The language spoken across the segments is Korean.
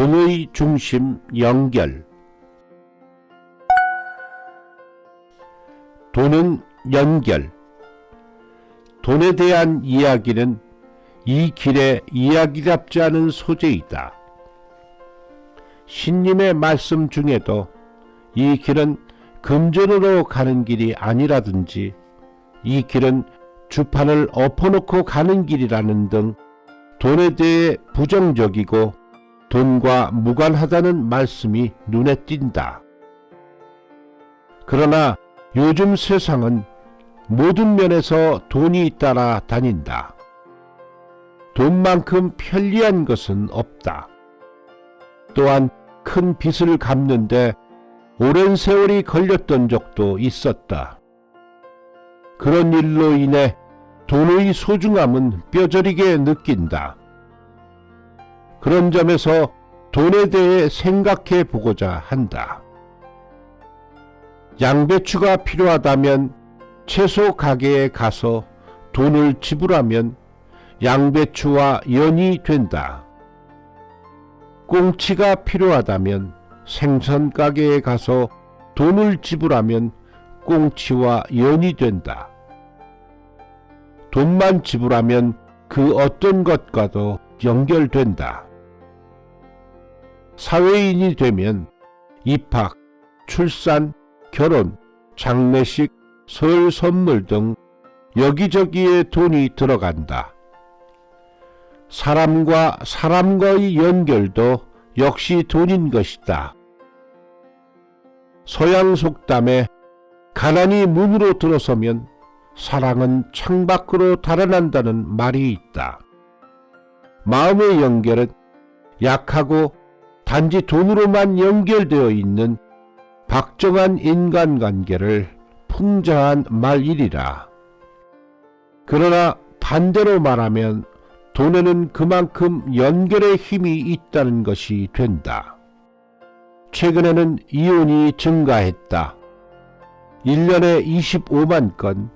돈의 중심 연결. 돈은 연결. 돈에 대한 이야기는 이 길의 이야기답지 않은 소재이다. 신님의 말씀 중에도 이 길은 금전으로 가는 길이 아니라든지 이 길은 주판을 엎어놓고 가는 길이라는 등 돈에 대해 부정적이고 돈과 무관하다는 말씀이 눈에 띈다. 그러나 요즘 세상은 모든 면에서 돈이 따라다닌다. 돈만큼 편리한 것은 없다. 또한 큰 빚을 갚는데 오랜 세월이 걸렸던 적도 있었다. 그런 일로 인해 돈의 소중함은 뼈저리게 느낀다. 그런 점에서 돈에 대해 생각해 보고자 한다. 양배추가 필요하다면 채소 가게에 가서 돈을 지불하면 양배추와 연이 된다. 꽁치가 필요하다면 생선 가게에 가서 돈을 지불하면 꽁치와 연이 된다. 돈만 지불하면 그 어떤 것과도 연결된다. 사회인이 되면 입학, 출산, 결혼, 장례식, 설 선물 등 여기저기에 돈이 들어간다. 사람과 사람과의 연결도 역시 돈인 것이다. 서양 속담에 가난이 문으로 들어서면 사랑은 창밖으로 달아난다는 말이 있다. 마음의 연결은 약하고 단지 돈으로만 연결되어 있는 박정한 인간관계를 풍자한 말이리라. 그러나 반대로 말하면 돈에는 그만큼 연결의 힘이 있다는 것이 된다. 최근에는 이혼이 증가했다. 1년에 25만 건,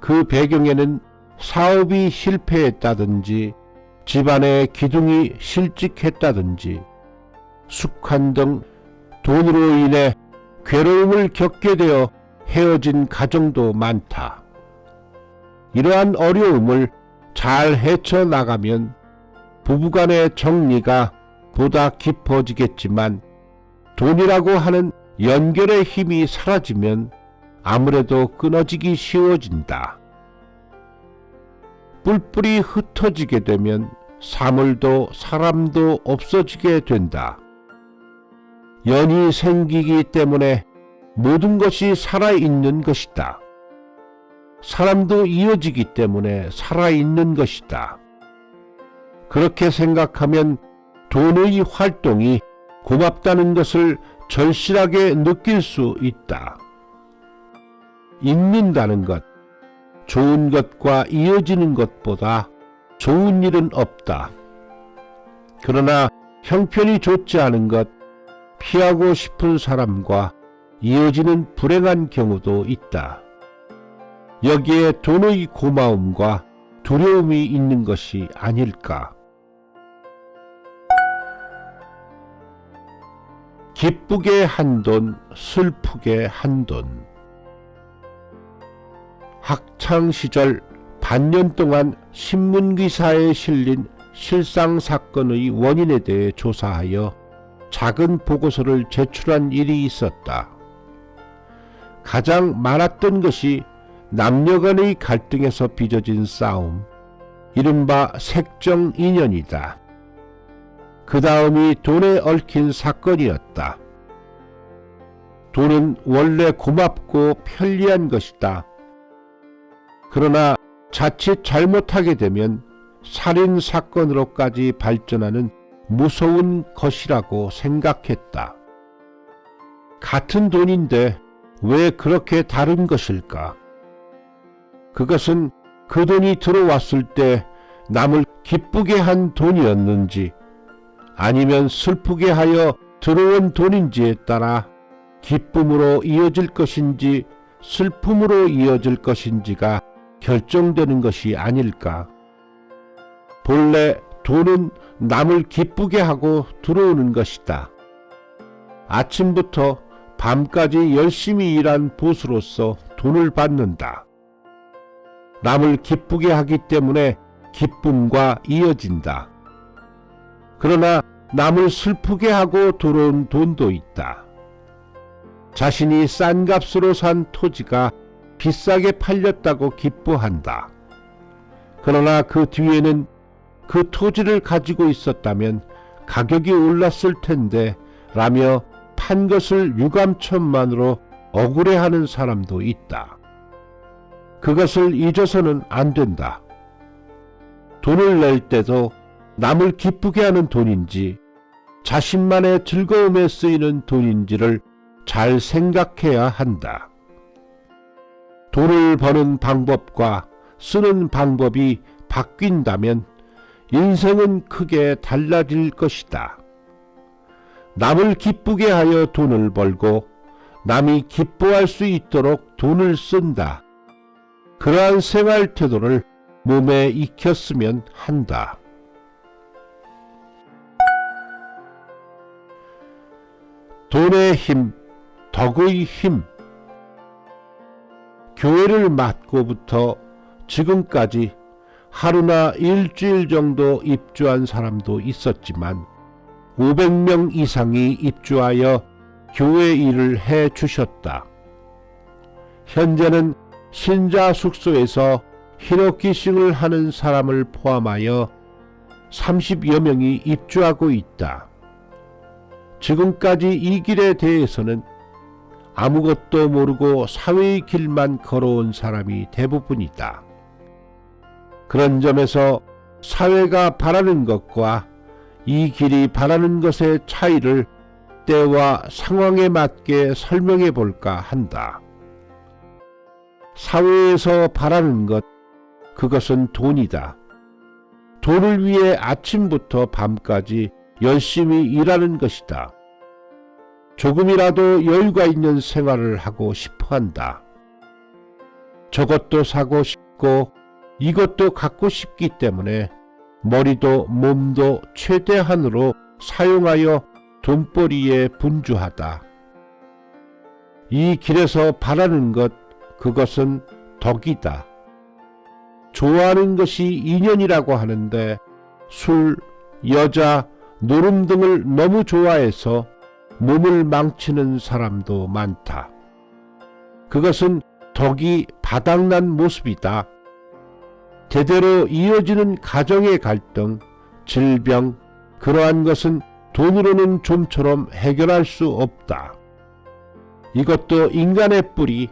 그 배경에는 사업이 실패했다든지 집안의 기둥이 실직했다든지 숙환 등 돈으로 인해 괴로움을 겪게 되어 헤어진 가정도 많다. 이러한 어려움을 잘 헤쳐나가면 부부간의 정리가 보다 깊어지겠지만 돈이라고 하는 연결의 힘이 사라지면 아무래도 끊어지기 쉬워진다. 뿔뿔이 흩어지게 되면 사물도 사람도 없어지게 된다. 연이 생기기 때문에 모든 것이 살아있는 것이다. 사람도 이어지기 때문에 살아있는 것이다. 그렇게 생각하면 돈의 활동이 고맙다는 것을 절실하게 느낄 수 있다. 잊는다는 것, 좋은 것과 이어지는 것보다 좋은 일은 없다. 그러나 형편이 좋지 않은 것, 피하고 싶은 사람과 이어지는 불행한 경우도 있다. 여기에 돈의 고마움과 두려움이 있는 것이 아닐까. 기쁘게 한 돈, 슬프게 한 돈. 학창시절 반년 동안 신문기사에 실린 실상사건의 원인에 대해 조사하여 작은 보고서를 제출한 일이 있었다. 가장 많았던 것이 남녀 간의 갈등에서 빚어진 싸움, 이른바 색정인연이다. 그 다음이 돈에 얽힌 사건이었다. 돈은 원래 고맙고 편리한 것이다. 그러나 자칫 잘못하게 되면 살인사건으로까지 발전하는 무서운 것이라고 생각했다. 같은 돈인데 왜 그렇게 다른 것일까? 그것은 그 돈이 들어왔을 때 남을 기쁘게 한 돈이었는지 아니면 슬프게 하여 들어온 돈인지에 따라 기쁨으로 이어질 것인지 슬픔으로 이어질 것인지가 결정되는 것이 아닐까. 본래 돈은 남을 기쁘게 하고 들어오는 것이다. 아침부터 밤까지 열심히 일한 보수로서 돈을 받는다. 남을 기쁘게 하기 때문에 기쁨과 이어진다. 그러나 남을 슬프게 하고 들어온 돈도 있다. 자신이 싼 값으로 산 토지가 비싸게 팔렸다고 기뻐한다. 그러나 그 뒤에는 그 토지를 가지고 있었다면 가격이 올랐을 텐데 라며 판 것을 유감천만으로 억울해하는 사람도 있다. 그것을 잊어서는 안 된다. 돈을 낼 때도 남을 기쁘게 하는 돈인지 자신만의 즐거움에 쓰이는 돈인지를 잘 생각해야 한다. 돈을 버는 방법과 쓰는 방법이 바뀐다면 인생은 크게 달라질 것이다. 남을 기쁘게 하여 돈을 벌고 남이 기뻐할 수 있도록 돈을 쓴다. 그러한 생활 태도를 몸에 익혔으면 한다. 돈의 힘, 덕의 힘. 교회를 맡고부터 지금까지 하루나 일주일 정도 입주한 사람도 있었지만 500명 이상이 입주하여 교회 일을 해 주셨다. 현재는 신자 숙소에서 히노키싱을 하는 사람을 포함하여 30여 명이 입주하고 있다. 지금까지 이 길에 대해서는 아무것도 모르고 사회의 길만 걸어온 사람이 대부분이다. 그런 점에서 사회가 바라는 것과 이 길이 바라는 것의 차이를 때와 상황에 맞게 설명해 볼까 한다. 사회에서 바라는 것, 그것은 돈이다. 돈을 위해 아침부터 밤까지 열심히 일하는 것이다. 조금이라도 여유가 있는 생활을 하고 싶어 한다. 저것도 사고 싶고 이것도 갖고 싶기 때문에 머리도 몸도 최대한으로 사용하여 돈벌이에 분주하다. 이 길에서 바라는 것, 그것은 덕이다. 좋아하는 것이 인연이라고 하는데 술, 여자, 노름 등을 너무 좋아해서 몸을 망치는 사람도 많다. 그것은 덕이 바닥난 모습이다. 대대로 이어지는 가정의 갈등, 질병, 그러한 것은 돈으로는 좀처럼 해결할 수 없다. 이것도 인간의 뿌리,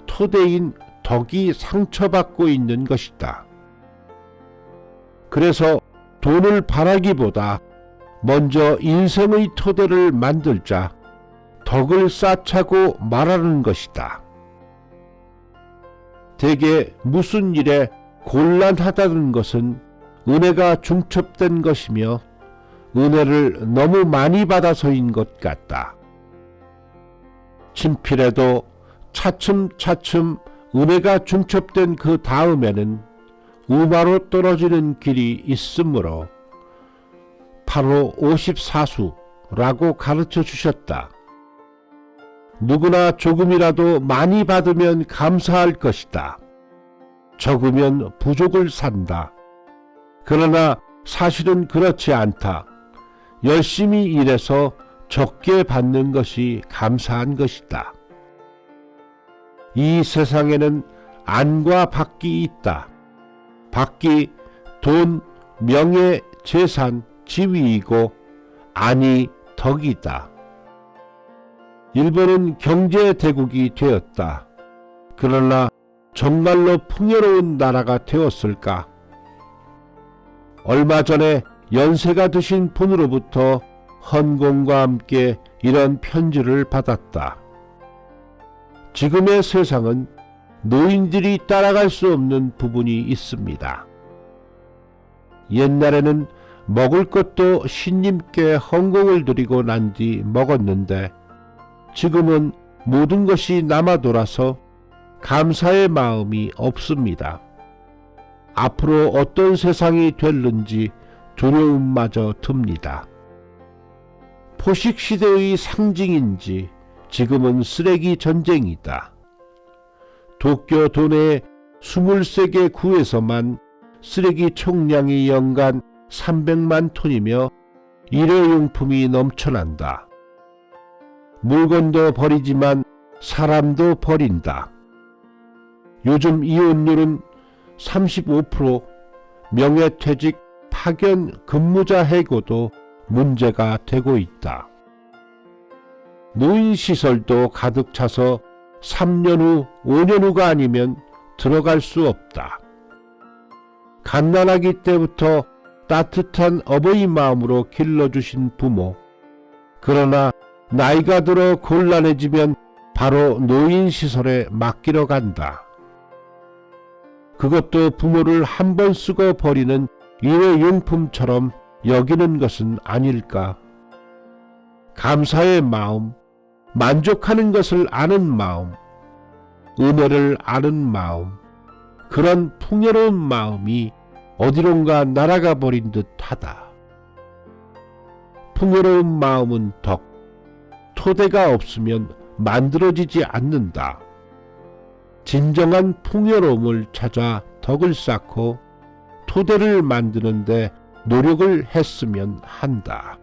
토대인 덕이 상처받고 있는 것이다. 그래서 돈을 바라기보다 먼저 인생의 토대를 만들자 덕을 쌓자고 말하는 것이다. 대개 무슨 일에 곤란하다는 것은 은혜가 중첩된 것이며 은혜를 너무 많이 받아서인 것 같다. 친필에도 차츰차츰 은혜가 중첩된 그 다음에는 우마로 떨어지는 길이 있으므로 바로 54수라고 가르쳐 주셨다. 누구나 조금이라도 많이 받으면 감사할 것이다. 적으면 부족을 산다. 그러나 사실은 그렇지 않다. 열심히 일해서 적게 받는 것이 감사한 것이다. 이 세상에는 안과 밖이 있다. 밖이 돈, 명예, 재산, 지위이고 안이 덕이다. 일본은 경제대국이 되었다. 그러나 정말로 풍요로운 나라가 되었을까? 얼마 전에 연세가 드신 분으로부터 헌공과 함께 이런 편지를 받았다. 지금의 세상은 노인들이 따라갈 수 없는 부분이 있습니다. 옛날에는 먹을 것도 신님께 헌공을 드리고 난 뒤 먹었는데 지금은 모든 것이 남아돌아서 감사의 마음이 없습니다. 앞으로 어떤 세상이 될는지 두려움마저 듭니다. 포식시대의 상징인지 지금은 쓰레기 전쟁이다. 도쿄 도내 23개 구에서만 쓰레기 총량이 연간 300만 톤이며 일회용품이 넘쳐난다. 물건도 버리지만 사람도 버린다. 요즘 이혼율은 35%, 명예퇴직, 파견, 근무자 해고도 문제가 되고 있다. 노인시설도 가득 차서 3년 후, 5년 후가 아니면 들어갈 수 없다. 갓난아기 때부터 따뜻한 어버이 마음으로 길러주신 부모. 그러나 나이가 들어 곤란해지면 바로 노인시설에 맡기러 간다. 그것도 부모를 한 번 쓰고 버리는 일회용품처럼 여기는 것은 아닐까. 감사의 마음, 만족하는 것을 아는 마음, 은혜를 아는 마음, 그런 풍요로운 마음이 어디론가 날아가 버린 듯하다. 풍요로운 마음은 덕, 토대가 없으면 만들어지지 않는다. 진정한 풍요로움을 찾아 덕을 쌓고 토대를 만드는데 노력을 했으면 한다.